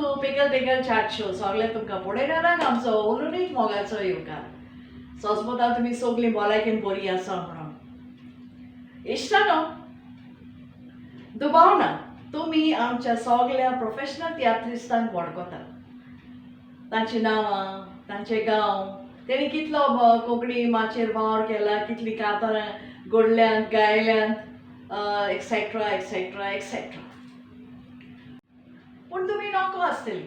To पिकल टिकल chat show सगळे तुमकां पळयणाराक आमचो उलोवणीक मोगाचो येवकार. सोजमोता तुमी सगळीं भलायकेन बरी आसा म्हणून. इश्टानो, दुबाव ना, तुमी आमच्या सगळ्या प्रोफेशनल तियात्रिस्टांक वळखतात. तांची नांवां, तांचे गांव, तेणी कितलो कोंकणी माचेर वावर केला, कितलीं कांतारां घडल्यांत, गायल्यांत, एक्सेट्रा एक्सेट्रा एक्सेट्रा. पूण तुमी नॉको आसतलीं,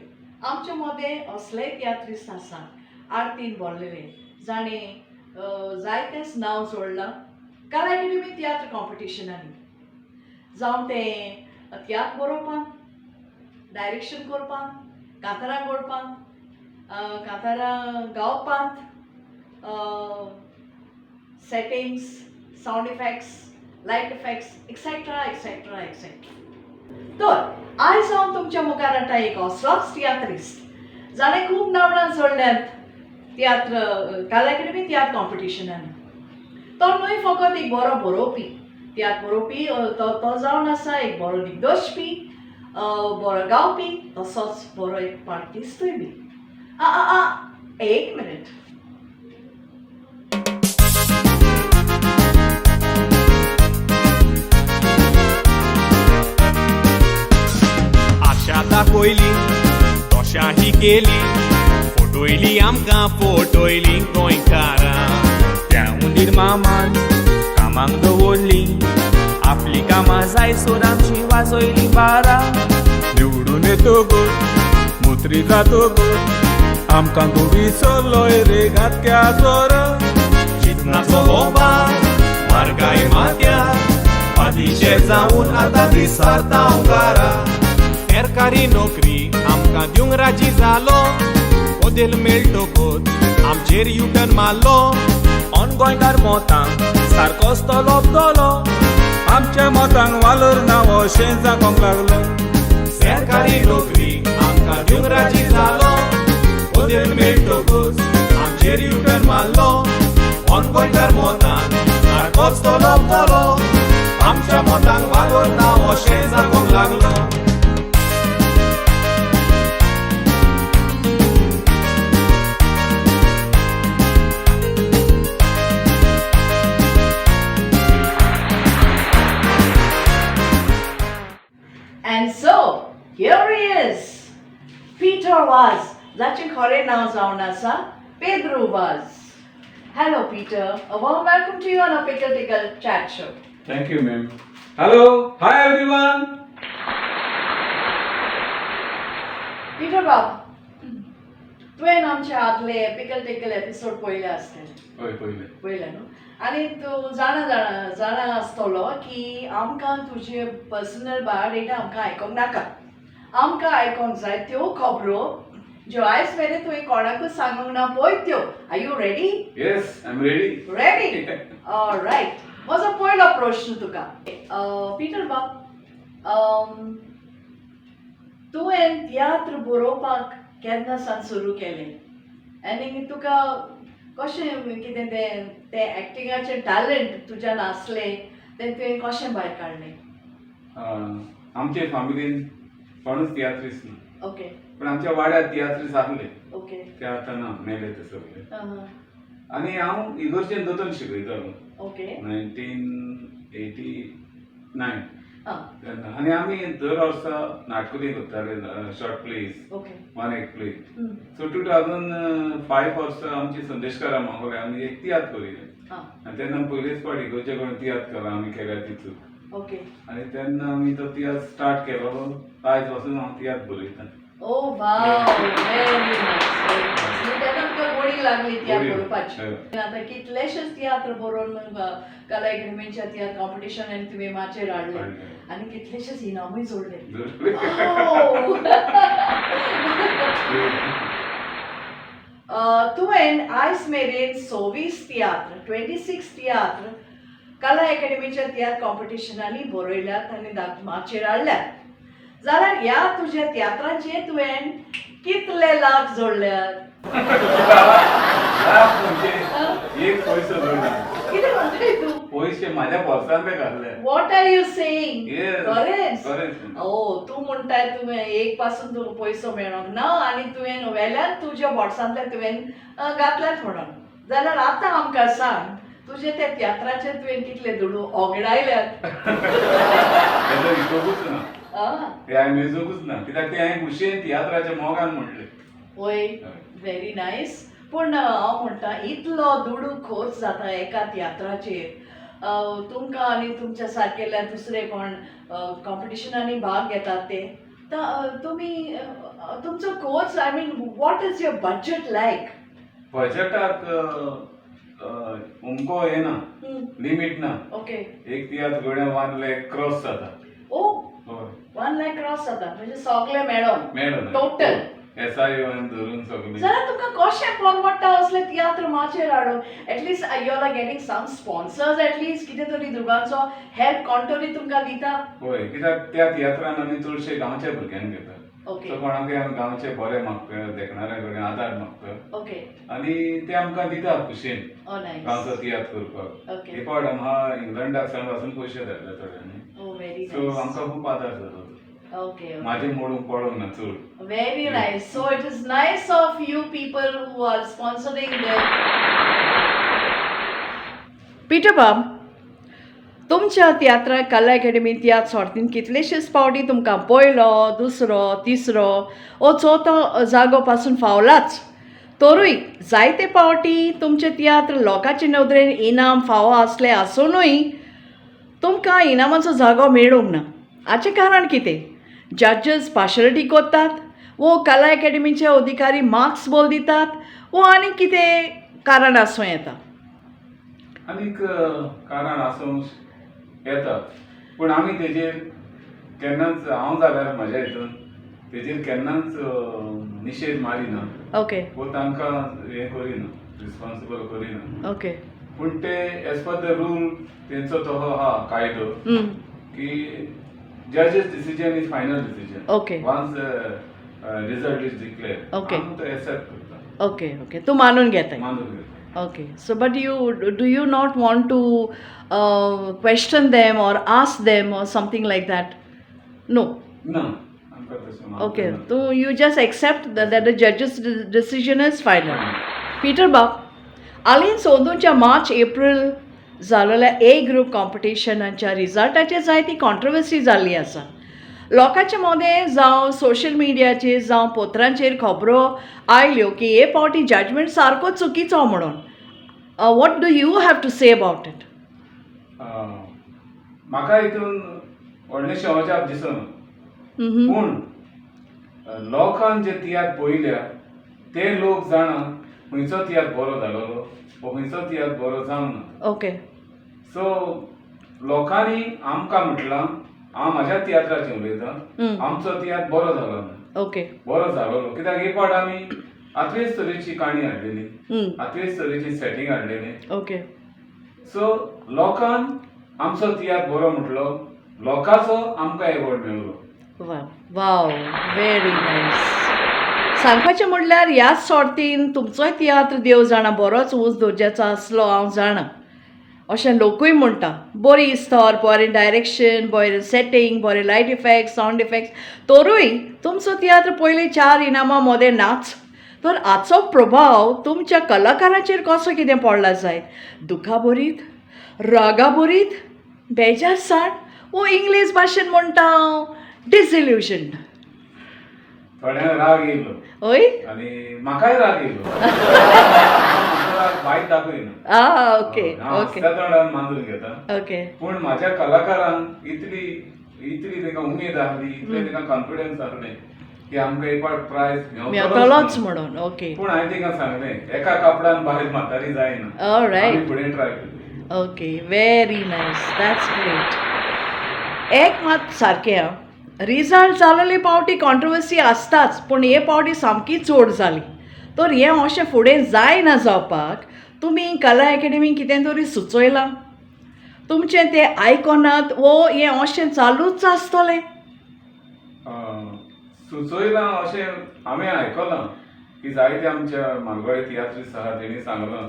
आमचे मदें असलेय तियात्रिस्ट आसात आरतीन भरलेले, जाणे जायतेच नांव जोडलां कला अकॅडमी तियात्र कॉम्पिटिशनांनी. जावं तें तियात्र बरोवपाक, डायरेक्शन करपाक, कांतारां घडपाक, कांतारां गावपाक, settings, sound effects, light effects etcetera etcetera etcetera. तर आयज हांव तुमच्या मुखार हाडटा एक असलोच तियात्रिस्ट जाणें खूब नामणां जोडल्यांत तियात्र कला अकॅडमी तियात्र कॉम्पिटिशनांनी. तो न्हय फकत एक बरो बरोवपी, तियात्र बरोवपी, तो जावन आसा एक बरो दिग्दर्शपी, बरो गावपी, तसोच बरो एक पार्टिस्टूय बी. एक मिनिट. आशा दाखयली तशाही केली, फोटोयली आमकां फोटोयली गोंयकारां. त्या हुंदीर मामान कामाक दवरली, आपली कामां जायसर आमची वाजयली बारा. निवडून येतगोच मुत्री जातगोच आमकां तो विसरलो रे घातक्या जोर. चितनाचो हो बार मारगाय माथ्यार, पातीचे जावन आतां विसरता हांव घरा. सरकारी नोकरी आमकां दिवंक राजी जालो, पोदेल मेळटकोच आमचेर युटर्न मारलो. ऑन गोंयकार मोतांक सारकोच तो लोबतलो, आमच्या मोतांक वालोर ना अशें जावंक लागलो. सरकारी नोकरी आमकां दिवंक राजी जालो, पोदेल मेळटकोच आमचेर युटर्न मारलो. ऑन गोंयकार मोतांक सारकोच तो लोबतलो, आमच्या मोतांक वालोर ना अशें जावंक लागलो. And so, here he is, Peter Vaz, जाचें खरें नांव जावन आसा Pedro Vaz. Hello Peter, a warm welcome to you on our Pickle Tickle chat show. Thank you, ma'am. Hello, hi everyone. Peter बाब, तुवें आमचे आदले Pickle Tickle एपिसोड पळयले आसतले. हय पळयले न्हू. आनी तूं जाणा आसतलो की आमकां तुजे पर्सनल बायोडेटा आमकां आयकोंक नाका. आमकां आयकोंक जाय त्यो खबरो ज्यो आयज मेरेन तुवें कोणाकूच सांगूंक ना पळय त्यो. Are you ready? Yes, I'm ready. Ready? All right. म्हजो पयलो प्रश्न तुका. पिटर बाब, तुवें तियात्र बरोवपाक केन्ना सावन सुरू केलें आनी तुका कशें कितें तें एक्टिंगाचें टॅलंट तुज्यान आसलें तें तुवें कशें भायर काडलें? आमचे फॅमिलीन कोणूच तियात्रिस्ट ना. ओके. पण आमच्या वाड्यार तियात्रिस्ट आसले. ओके. ते आतां ना, मेले ते सगळे. आनी हांव इगर्जेन दोतोर शिकयतालो. ओके. 1989 तेन्ना. आनी आमी दर वर्सा नाटकुली करताले, short plays, okay. One act play. So 2005 वर्सा आमची संदेशकारा मागोले आमी एक तियात्र करिल्लें. आनी तेन्ना पयलेच फावटी गोंयचे कोण तियात्र केला आमी केल्या तितून. ओके. आनी तेन्ना आमी तो तियात्र स्टार्ट केलो. आयज पासून हांव तियात्र बरयतां. ओ वाव, व्हेरी नायस. तेन्ना तुका गोडी लागली तियात्र बरोवपाची. आतां कितलेशेच तियात्र बरोवन कला अकॅडमीच्या तियात्र कॉम्पिटिशनांनी तुवें माचेर हाडले आनी कितलेशेच इनामूय जोडले. तुवें आयज मेरेन 26 तियात्र कला अकॅडमीच्या तियात्र कॉम्पिटिशनांनी बरयल्यात आनी माचेर हाडल्यात. जाल्यार ह्या तुज्या तियात्रांचे तुवें कितले लाख जोडल्यात? एक पयसो जोडला. कितें म्हणटाय तूं? पयशे म्हाज्या पर्सान ते घातले. What are you saying? Yes. खरेंच? खरेंच. तूं म्हणटाय तुवें एक पासून तुका पयसो मेळोंक ना आनी तुवें वेल्यान तुज्या बॉट्सांतले तुवें घातल्यात म्हणून. जाल्यार आतां आमकां सांग तुजे ते तियात्राचेर तुवें कितले दुडू ओगडायल्यात? हेजो हिशोबूच ना. आं, ते हांवें मेजूंकूच ना कित्याक ते हांवें खुशयेन तियात्राच्या मोगान म्हणले. वय व्हेरी नायस. पूण हांव म्हणटा इतलो दुडू खर्च जाता एका तियात्राचेर. तुमकां आनी तुमच्या सारकेल्या दुसरे कोण कॉम्पिटिशनांनी भाग घेतात ते तुमी तुमचो course I mean what is your budget लायक? बजेटाक उमको हे ना, लिमीट ना. ओके. एक तियात्र घडोवन 1 लाख क्रॉस जाता. ओ, 1 लाख क्रॉस जाता म्हणजे सगळे मेळोन टोटल SIO धरून सगळी. जाल्यार तुमकां कशें परवडटा असले तियात्र माचेर हाडून? At least you are getting some sponsors at least कितें तरी दोगांचो हेल्प कोण तरी तुमकां दिता? होय कित्याक त्या तियात्रान आमी चडशे गांवच्या भुरग्यांक घेतात. ओके. सो कोणाकय आमी गांवचे बरे मागता देखणाऱ्या कडल्यान आदार मागता ओके. आनी ते आमकां दितात खुशेन ओ नायस. गांवचो तियात्र करपाक. ओके. हे फावट आमकां इंग्लंडाक सावन पयशे धाडले थोड्यांनी. ओ व्हेरी सो नायस. आमकां खूब आदार जालो. ओके. माझे मोडून पडोंक ना चड. Very nice. So it is nice of you people who are sponsoring the. Peter Bob, तुमच्या तियात्रा कला अकॅडमी तियात्र सर्तीन कितलेशेच फावटी तुमकां पयलो, दुसरो, तिसरो वो चवथो जागो पासून फावलाच. तरूय जायते फावटी तुमचे तियात्र लोकांचे नदरेन इनाम फावो आसले आसुनूय तुमकां इनामाचो जागो मेळूंक ना. हाचें कारण कितें? जजेस पार्शलिटी कोत्तात वो कला अकॅडमीचे अधिकारी मार्क्स बोल दितात वो आनी कितें कारण आसूं येता? आनीक कारण आसूंक येता पूण आमी तेजेर केन्नाच हांव जाल्यार म्हाज्या हितून तेजेर केन्नाच निशेध मारिना. ओके. वो तांकां हें करिना, रिस्पॉन्सिबल करिना. ओके. पूण ते एज पर द रूल तेंचो तो आहा कायदो की judge's decision is final decision. Okay. Once result is declared. Okay. आमी तो accept करता. ओके. ओके. तूं मानून घेताय? मानून घेता. Okay. So but do you not want to question them or ask them or something like that? No. ना आमकां तशें ओके. तूं you just accept that the जजेस डिसिजन इज फायनल. पीटर बाब, हालीं चोवदूच्या मार्च एप्रील जाल्ल्या ए ग्रूप कॉम्पिटिशनाच्या रिजल्टाचेर जायती कॉन्ट्रोवर्सी जाल्ली आसा. लोकांचे मदें जावं सोशल मिडियाचेर जावं पत्रांचेर खबरो आयल्यो की हे फावटी जजमेंट सारको चुकीचो म्हणून. What do you have to say about it? म्हाका हितून व्हडलेशें अजाप दिसना. पूण लोकांन जे तियात्र पळयल्या ते लोक जाणा खंयचो तियात्र बरो जालोलो वो खंयचो तियात्र बरो जावंक ना. ओके. सो लोकांनी आमकां म्हटलां, हांव म्हाज्या तियात्राचें उलयतां, आमचो तियात्र बरो जालो ना. ओके. बरो जालोलो कित्याक एक फावट आमी आतलेच तरेची काणी हाडलेली, आतलेच तरेची सेटींग हाडलेलें. ओके. सो लोकांन आमचो तियात्र बरो म्हटलो, लोकांचो आमकां एवॉर्ड मेळ्ळो. Wow, very nice. सांगपाचें म्हणल्यार ह्याच सर्तीन तुमचोय तियात्र देव जाणा बरोच उंच दर्ज्याचो आसलो हांव जाणा अशें लोकूय म्हणटा. बरी इस्तर, बरें डायरेक्शन, बरें सेटींग, बरें लायट इफेक्ट्स, सावंड इफेक्ट्स. तरूय तुमचो तियात्र पयलीं 4 इनामां मदें नाच. तर हाचो प्रभाव तुमच्या कलाकारांचेर कसो कितें पडला जायत? दुखा बरीत, रागा बरीत, बेजारसाण वो इंग्लीश भाशेन म्हणटा डिसिल्युशन. थोड्यांक राग येयलो. ओय. आनी म्हाकाय राग येयलो. वायट दाखयना. ओके. ओके. त्या तोंडान मानून घेता. ओके. पूण म्हाज्या कलाकारांक इतली तांकां उमेद आहली, इतलें तांकां कॉन्फिडन्स आहलें की आमकां एक फावट प्रायज मेळटलोच म्हणून. ओके. पूण हांवें तांकां सांगलें एका कापडान बारीक म्हातारी जायना. ऑलरायट. आमी फुडें ट्राय केली. Okay. Very nice. That's great. एक मात सारकें आं, रिजल्ट जालेली पावटी कॉन्ट्रोवर्सी आसताच पूण हे पावटी सामकी चड जाली. तर हें अशें फुडें जायना जावपाक तुमी कला अकॅडमीक कितें तरी सुचयलां? तुमचें तें आयकनात वो हें अशें चालूच आसतलें? सुचयलां अशें हांवें आयकलां की जायते आमच्या मालगोळे तियात्रिस्ट आहा तेणी सांगलां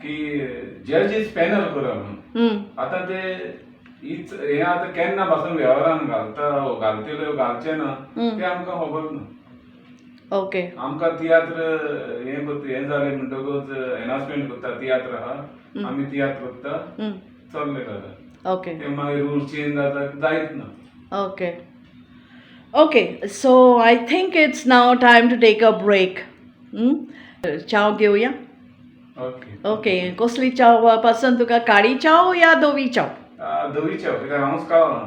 की जजीस पॅनल करा म्हणून आता ते हीच हे आता केन्ना पासून व्यवहारान घालतले घालचे ना ते आमकां खबर ना. ओके आमकां तियात्र हे जाले म्हणटकूच अनाउन्समेंट करता तियात्र आहा आमी तियात्र करता चल्ले जाता. ओके ते मागीर रूल चेंज जाता जायत ना. Okay okay so I think it's now time to take a break. चाव घेवया. ओके ओके कसली चाव पसंत तुका काळी चाव या धवी चाव? धवी चाव कित्याक हांवूच कावला.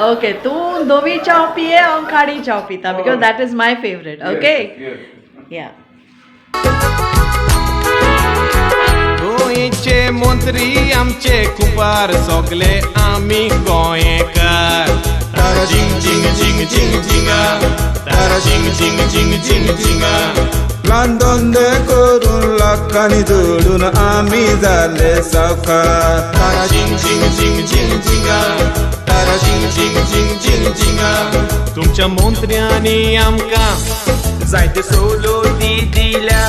ओके तू धवी चाव पिये हांव काळी चाव पिता because that is my favourite. Okay या गोंयचे मंत्री आमचे कुपार सगळे आमी गोंयकार. तारा झिंग झिंग झिंग झिंग झिंगा तारा झिंग झिंग झिंग झिंग झिंगा. ल्हान धंदे करून लाखांनी जोडून आमी जाले सावकार. तारा झिंग झिंग झिंग झिंग झिंगा तारा झिंग झिंग झिंग झिंग झिंगा. तुमच्या मंत्र्यांनी आमकां जायते सवलती दिल्या.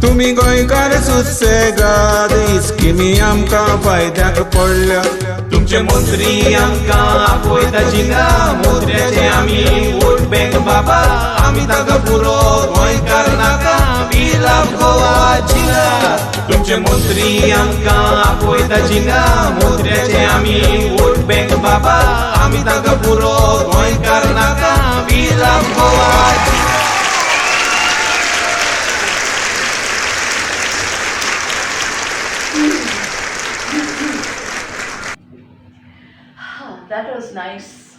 तुम्ही गोंयकार सुसेगाद स्किमी आमकां फायद्याक पडल्या. तुमचे मंत्री आमकां आपयता झिंगा. मंत्र्याचे आमी वोट बँक बाबा आमी ताका पुरो गोंयकार नाका. वी लव गोवा झिंगा. तुमचे मंत्री आमकां आपयता झिंगा. मंत्र्याचे आमी वोट बँक बाबा आमी ताका पुरो गोंयकार नाका. वी लव गोवा झिंगा. That was nice.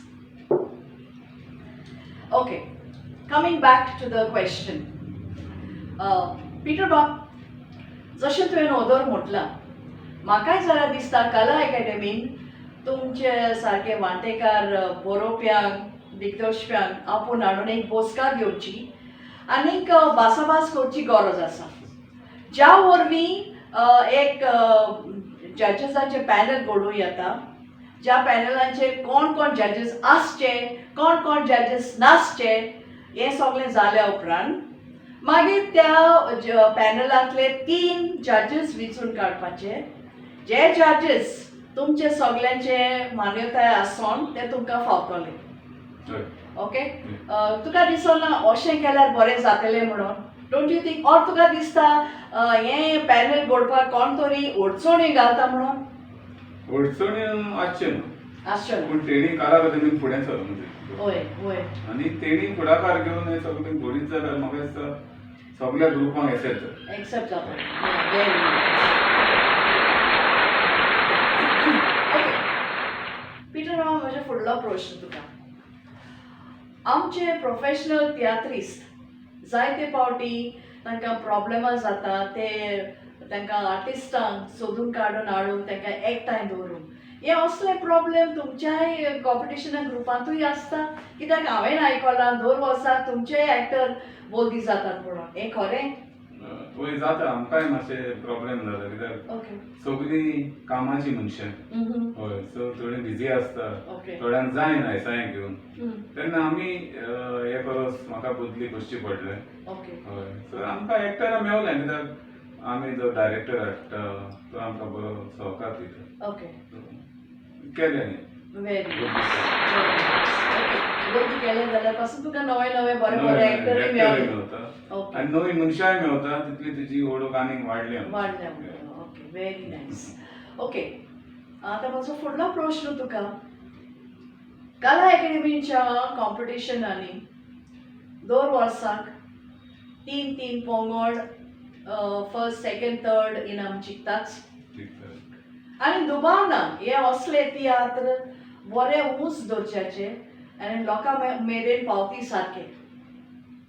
Okay, coming back to the question. Peter Bob, जशें तुवें ओदोर म्हटलां म्हाकाय जरा दिसता कला अकॅडमीन तुमचे सारके वांटेकार बरोवप्यांक दिग्दर्शप्यांक आपूण हाडून एक बसका घेवची आनीक भासाभास करची गरज आसा. ज्या वरवीं एक जजीसांचे पॅनल घडूं येता ज्या पॅनलांचेर कोण कोण जजीस आसचे कोण कोण जजीस नासचे हें सगळें जाल्या उपरांत मागीर त्या पॅनलांतले 3 जजीस वेंचून काडपाचे. जे जजीस तुमचे सगळ्यांचे मान्यताय आसोन ते तुमकां फावतले. ओके तुका दिसना अशें केल्यार बरें जातलें म्हणून? Don't you think? ऑर तुका दिसता हें पॅनल घडपाक कोण तरी अडचणी घालता म्हणून? अडचणी आसचे ना आसचें पूण तेणी कारार तेणी फुडें सरूंक जाय. होय होय आनी तेणी फुडाकार घेवन हें सगळें घडीत जाल्यार म्हाका दिसता सगळ्या ग्रुपांक एक्सेप्ट जाता. एक्सेप्ट जाता. व्हेरी ओके पिटर हांव म्हजो फुडलो प्रश्न तुका. आमचे प्रोफेशनल तियात्रिस्ट जायते फावटी तांकां प्रॉब्लेमां जाता ते तांकां आर्टिस्टांक सोदून काडून हाडून तांकां एकठांय दवरून हे असले प्रॉब्लेम तुमच्याय कॉम्पिटिशना ग्रुपांतूय आसता? कित्याक हांवें आयकलां 2 वर्सां तुमचे एक्टर बोगी जातात म्हणून. हें खरें? वय जाता आमकांय मातशे प्रॉब्लेम जाता कित्याक ओके सगळीं कामाची मनशां हय सो थोडीं बिजी आसता थोड्यांक जायना एसायन घेवन तेन्ना आमी हे परस म्हाका बदली करची पडले. ओके हय सो आमकां एक्टरां मेवलें कित्याक आमी जो डायरेक्टर हाडटा तो आमकां बरो सहकार दिता. ओके केलें व्हेरी बदली केलें जाल्यार पासून तुका नवे नवे बरे बरे एक्टरूय मेळटा. ओके आनी नवी मनशाय मेवता तितली तुजी ओळख आनीक वाडल्या. Okay very nice. ओके आतां म्हजो फुडलो प्रश्न तुका. कला अकॅडमीच्या कॉम्पिटिशनांनी 2 वर्सांक 3 पंगड फर्स्ट सेकंड थर्ड इनाम जिखताच. आनी दुबाव ना हे असले तियात्र बरे उंच दर्ज्याचे आनी लोकां मेरेन पावती सारके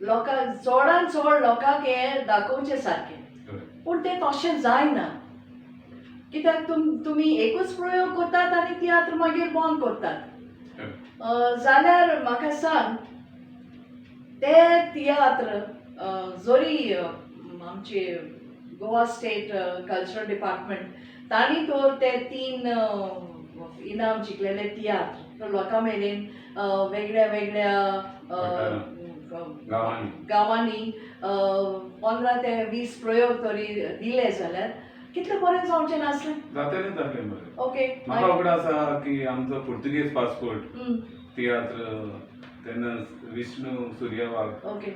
लोकांक चडांत चड लोकांक हे दाखोवचे सारके. पूण तें तशें जायना कित्याक तुमी एकूच प्रयोग करतात आनी तियात्र मागीर बंद करतात. जाल्यार म्हाका सांग ते तियात्र जरी आमचे गोवा स्टेट कल्चरल डिपार्टमेंट तांणी तर ते 3 इनाम जिखलेले तियात्र लोकां मेरेन वेगळ्या वेगळ्या गांवांनी 15 ते 20 प्रयोग तरी दिले जाल्यार कितले बरें जावचें नासलें? जातलें बरें. ओके. म्हाका उगड आसा की आमचो पुर्तुगेज पासपोर्ट तियात्र तेन्ना विष्णू सूर्यवाग ओके.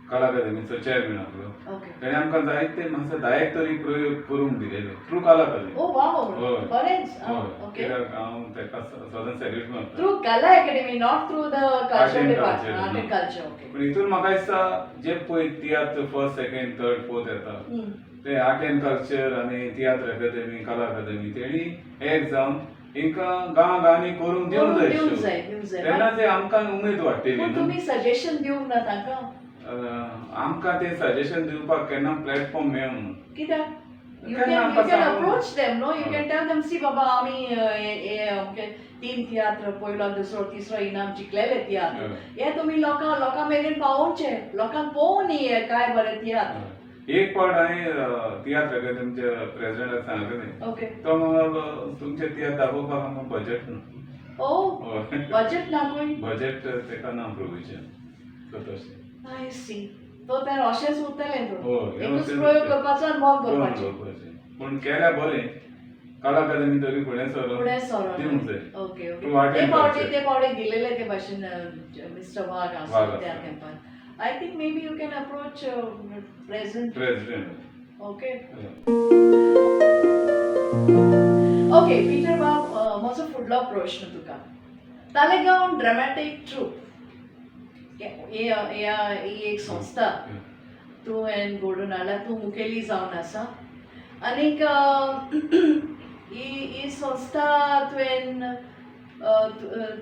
कला अकादमीचो चेअरमॅन आसलो. ओके. ताणें आमकां जायते मातशे 10 तरी प्रयोग करूंक दिलेले थ्रू कला अकादमी. ओ वाव. हय. बरेंच. हय. ओके. कित्याक हांव तेका सदांच सॅल्यूट मारता. थ्रू कला academy, not through the culture and department. culture, art end culture. Okay. पण हितून म्हाका दिसता जे पळय tiatr first second third fourth येता ते आर्ट एंड कल्चर आनी तियात्र अकादमी कला अकादमी तेणी एक जावन हिंकां गांवांनी करूंक दिवंक जाय. तेन्ना ते आमकां उमेद वाडटली. पूण तुमी सजेशन दिवंक ना तांकां? आमकां ते सजेशन दिवपाक केन्ना प्लॅटफॉर्म मेळूंक ना. कित्याक? You केन्ना can approach them, no? You can tell them, see बाबा आमी 3 तियात्र पयलो दुसरो तिसरो इनाम जिखलेले तियात्र हे तुमी लोकां मेरेन पावोवचे, लोकांक पळोवन हे काय बरें तियात्र. एक पावट हांवें तियात्र अकादमीच्या प्रेसिडेंटाक सांगलें. ओके. तो म्हणलो तुमचे तियात्र दाखोवपाक आमकां बजेट ना. ओ बजेट ना कोई? बजेट तेका ना प्रोविजन. सो तशें. I see. तो तर अशेंच उरतलें तो. हय. एकूच प्रयोग करपाचो आनी बंद करपाचें. पूण केल्या बरें. कला अकादमी तरी फुडें सरो दिवंक जाय. ओके. ओके. ते पावटी दिलेले ते भाशेन मिस्टर वाघ आसा त्या कॅम्पान. I think maybe you can approach president. Okay. Okay, Peter Bob, माझो फुडलो प्रश्न तुका. तालेगांव ड्रामॅटिक ट्रूप ही एक संस्था तुवें घडोवन हाडला, तूं मुखेली जावन आसा. आनीक ही संस्था तुवें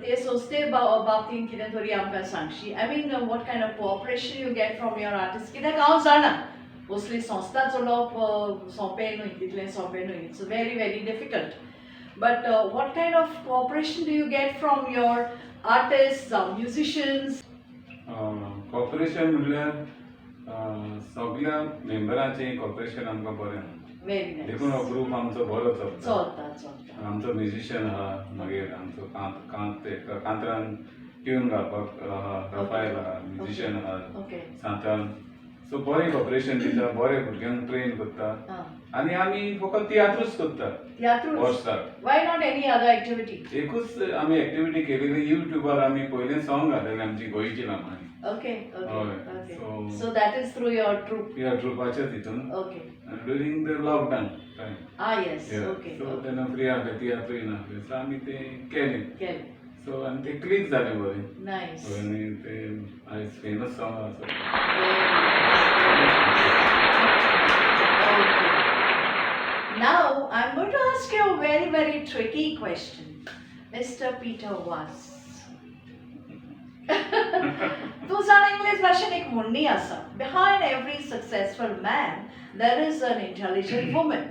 ते संस्थे बाबतींत कितें तरी आमकां Sangshi. I mean what kind of cooperation you get from your artist. कित्याक हांव जाणा असली संस्था चलोवप सोंपें न्हय, तितलें सोंपें न्हय. It's very very difficult. But what kind of cooperation do you get from your artist जावं म्युजिशियन्स? कोऑपरेशन म्हणल्यार सगळ्या मेंबरांचें कोऑपरेशन आमकां बरें आसा. Very nice. देखून हो ग्रूप आमचो बरो चलता. चलता. आमचो म्युजिशियन आहा, मागीर आमचो कांतरान ट्यून घालपाक आहा, रफायल आहा, म्युजिशियन आहा, ओके. सांतान. सो बरें कॉपरेशन दिता, बरें भुरग्यांक ट्रेन करता. आनी आमी फकत तियात्रूच करता. तियात्रूच? Why not any other activity? एकूच आमी एक्टिविटी केलेली. युट्यूबार आमी पयलें सॉंग घातलेलें आमची गोंयची लांबानी. Okay. Okay. So that is through your troupe? ह्या ट्रुपाच्याच हितून. Okay. During the lockdown time. Yes. Okay. So तेन्ना फ्री आसलें, तियात्रय नासलें, सो आमी तें केलें. सो आनी तें क्लिक जालें बरें. नायस. आनी तें आयज फेमस सॉंग आसा. Now I'm going to ask you a very, very tricky question, Mr. Peter Was. तू जाण इंग्लीश भाशेन एक म्हणणी आसा, behind every successful man there is an intelligent woman.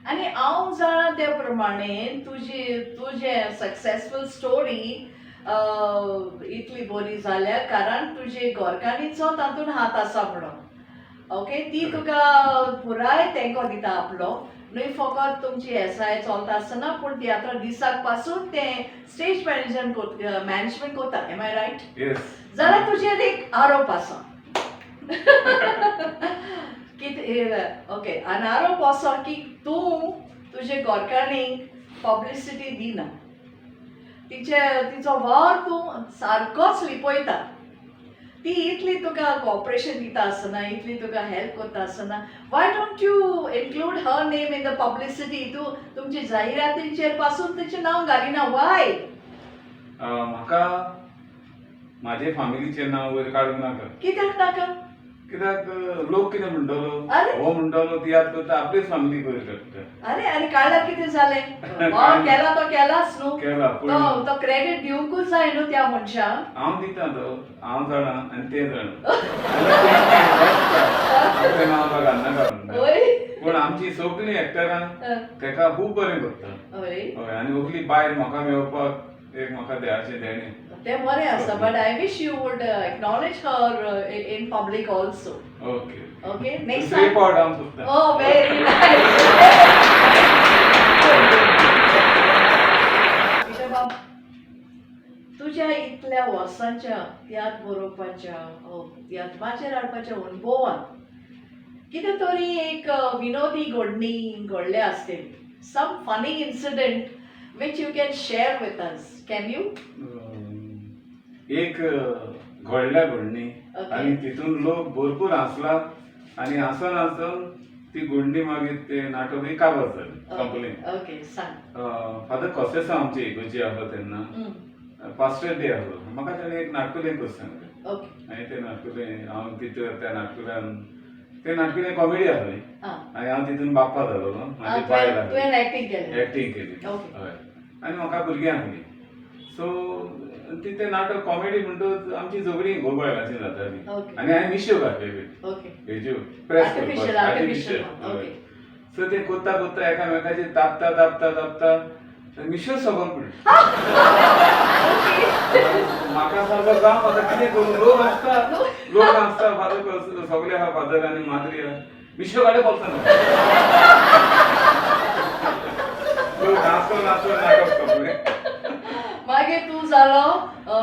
आनी हांव जाणा ते प्रमाणे तुजे सक्सेसफुल स्टोरी इतली बरी जाल्या कारण तुजे घरकान्नीचो तातूंत हात आसा म्हणून. ओके. ती तुका पुराय तेंको दिता आपलो, न्हय फकत तुमची एसआय चलता आसतना पूण तियात्र दिसाक पासून तें स्टेज मॅनेजमेंट करता. Am I right? येस. जाल्यार तुजेर एक आरोप आसा. ओके. आनी आरोप असो की तूं तुजे घरकान्नीक पब्लिसिटी दिना, तिचो वार तूं सारकोच लिपयता. ती इतली तुका कॉपरेशन दिता आसतना, इतली तुका हेल्प करता आसतना, why don't you include her name in the publicity? तूं तुमची जाहिरातींचेर पासून तिचें नांव घालिना. वाय? म्हाका म्हाजे फॅमिलीचें नांव वयर काडूंक नाका. कित्याक नाका? कित्याक लोक कितें म्हणटलो, अरे हो म्हणटलो तियात्र करता, आपलीच फॅमिली वयर काडटा. अरे आनी काडल्यार कितें जालें? केला तो केलाच न्हू. केला तो क्रेडीट दिवंकूच जाय न्हू त्या मनशाक. हांव दिता तो, हांव जाणा आनी तें जाणा. आपलें नांव घालनाका म्हणटा. पूण आमची सगळीं एक्टरां तेका खूब बरें करता. हय. आनी असली बायल म्हाका मेळपाक एक म्हाका देवाचें देणें. तें बरें आसा. But I wish you would acknowledge her in public also. Okay. Okay. Next दुसरे टाइम. पावट हांव करता. Oh, very nice. Peter Bob, तू तुझ्या इतल्या वर्सांच्या तियात्र बरोवपाच्या तियात्राचेर हाडपाच्या अनुभवान कितें तरी एक विनोदी घडणी घडले आसतली. Some funny incident which you can share with us. Can you? एक घडल्या घडणी आणि तितून लोक भरपूर हसला आणि हसन हसन ती घडणी मागीर ते नाटकूय काबार जालें कंप्लेन. ओके, सांग. फादर कॉसेसा आमची इगोर्जी आहलो तेन्ना फास्टर डे आहलो. म्हाका ताणें एक नाटकुलें कर सांगलें ओके. आनी ते नाटकुलें हांव तितून त्या नाटकुल्यान ते नाटकुलें कॉमेडी आहली आनी हांव तितून बाप्पा जालोलो. म्हाजी बायल आहली, तुवें एक्टिंग केलें. एक्टिंग केली. ओके. हय. आनी म्हाका भुरगीं आहलीं. सो ते नाटक कॉमेडी म्हणटच आमची झगडीं घोव बायलांची जाताली ओके. आनी हांवें मिश्यो घातलेल्यो ओके. हेज्यो प्रेस Artificial, करपाक artificial. आर्टिफिशियल. ओके. सो ते कोत्ता कोत्ता एकामेकाचेर तापता तापता तापता मिश्यो सकल पडली. म्हाका सारको जाम आतां कितें करूं. लोक आसता फादर सगळे आहा फादर आनी माद्री आहा. मिश्यो काडे बोलता नाचून नाटक करपलें. मागीर तूं जालो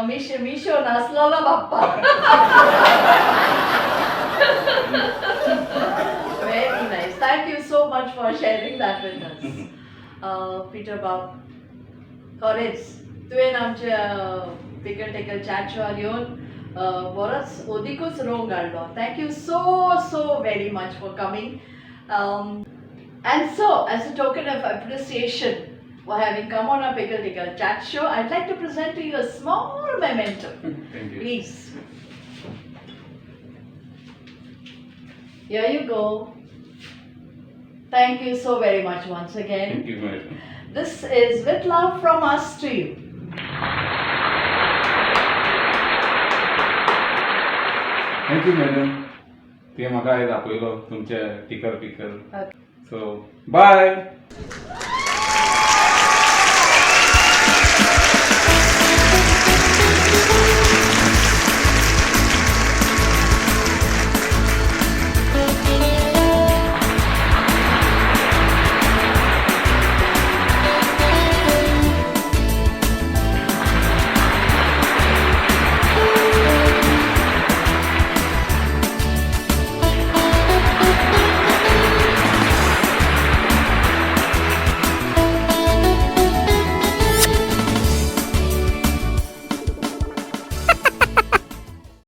मिशो नाचलोलो बाप्पा. Very nice. Thank you so much for sharing that with us. Peter Bob, खरेंच तुवें आमच्या पिकल टिकल चॅट शोआर येवन बरोच ओदीकूच रोंग हाडलो. Thank you so very much for coming. And so, as a token of appreciation for having come on our Pickle Tickle chat show, I'd like to present to you a small memento. Thank you. Please. Here you go. Thank you so very much once again. Thank you, madam. This is with love from us to you. Thank you, madam. ते म्हाका आयज आपयलो तुमच्या टिकर पिकल. So bye.